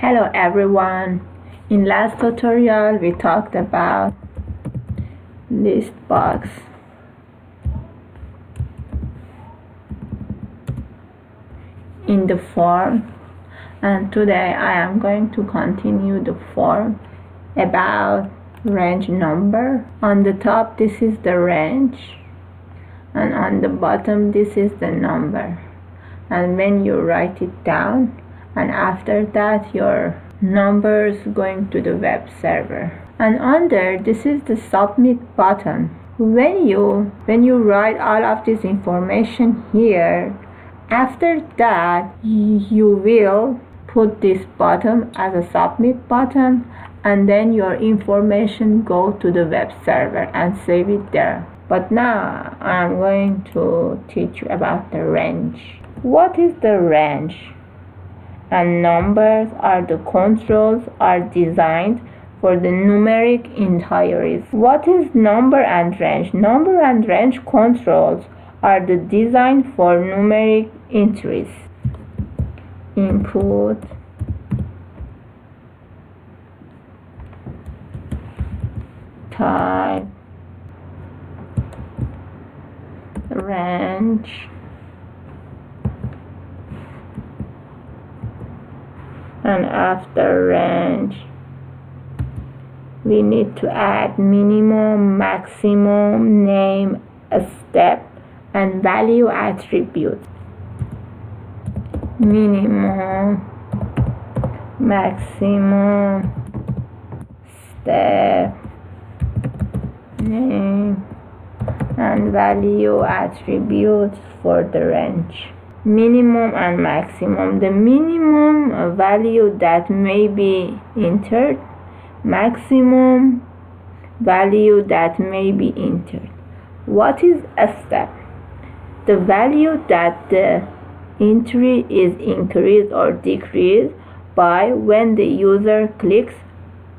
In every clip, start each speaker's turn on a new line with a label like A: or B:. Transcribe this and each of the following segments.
A: Hello everyone. In last tutorial we talked about list box in the form, and today I am going to continue the form about range number. On the top this is the range and on the bottom this is the number, and when you write it down, and after that your numbers going to the web server, and under this is the submit button. When you write all of this information here, after that you will put this button as a submit button, and then your information go to the web server and save it there. But now I'm going to teach you about the range. What is the range? And numbers are the controls are designed for the numeric integers. What is number and range? Number and range controls are the design for numeric entries. Input, type, range, and after range we need to add minimum, maximum, name, a step, and value attribute. Minimum, maximum, step, name, and value attributes for the range. Minimum and maximum. The minimum value that may be entered, maximum value that may be entered. What is a step? The value that the entry is increased or decreased by when the user clicks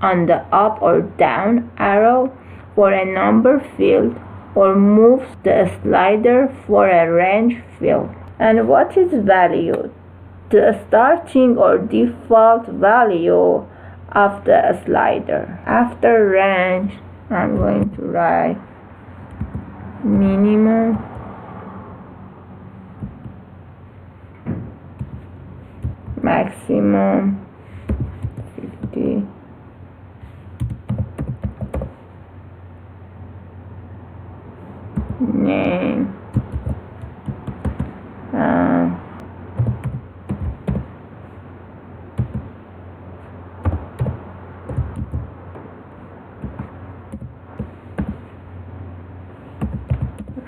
A: on the up or down arrow for a number field or moves the slider for a range field. And what is value? The starting or default value of the slider. After range, I'm going to write minimum, maximum 50, name,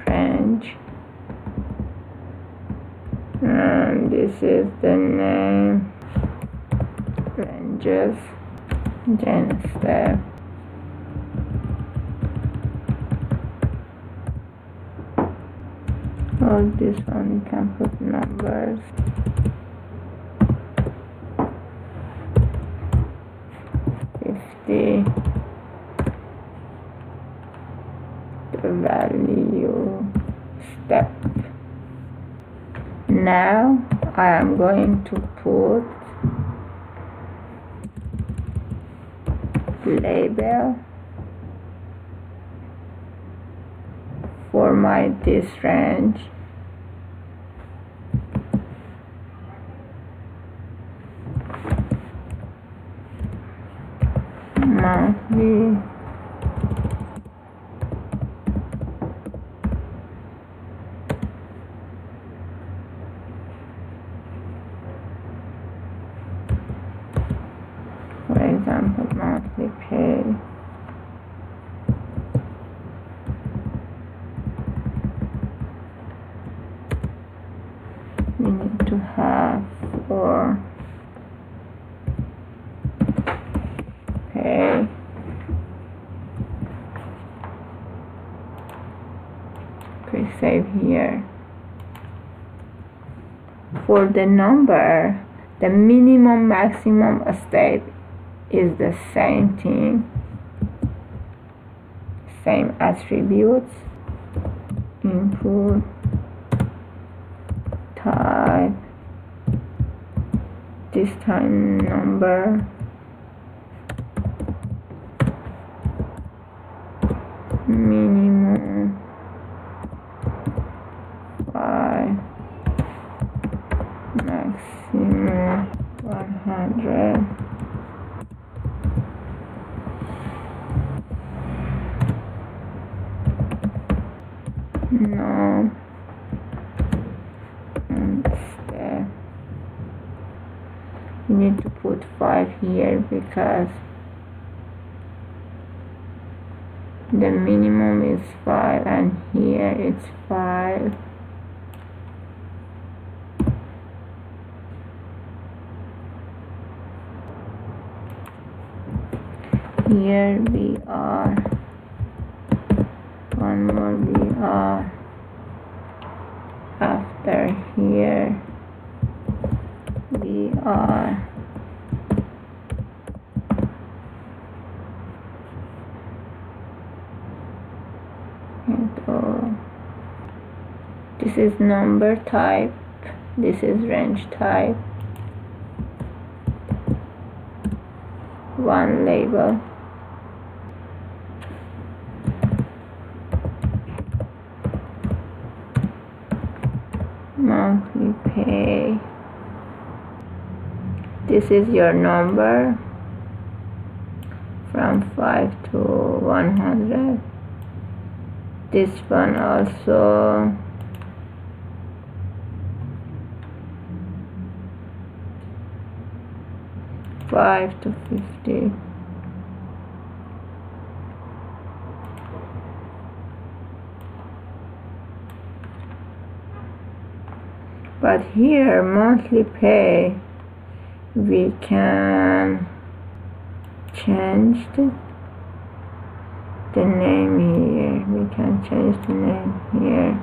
A: range, and this is the name, ranges, then step, all this one you can put numbers, the value step. Now I am going to put label for this range. Monthly, for example, monthly pay, we need to have for pay, okay, save here. For the number, the minimum maximum state is the same thing, same attributes. Input, type, this time number minimum 5, maximum 100. No, instead you need to put 5 here because the minimum is 5 and here it's 5. Here we are, one more we are, after here we are, this is number type, this is range type, one label. Monthly pay, this is your number from 5 to 100. This one also $5 to $50. But here, monthly pay, we can change the name here. We can change the name here.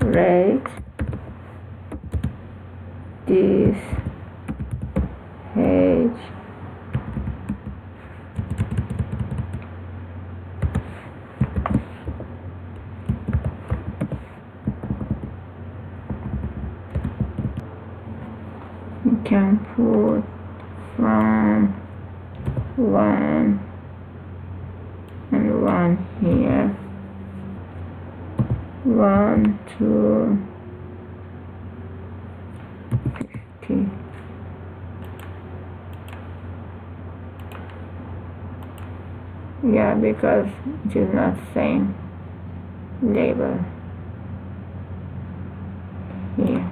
A: Rate this page you can put from 1 and 1 here, 1 to 50. Yeah, because it is not same label here.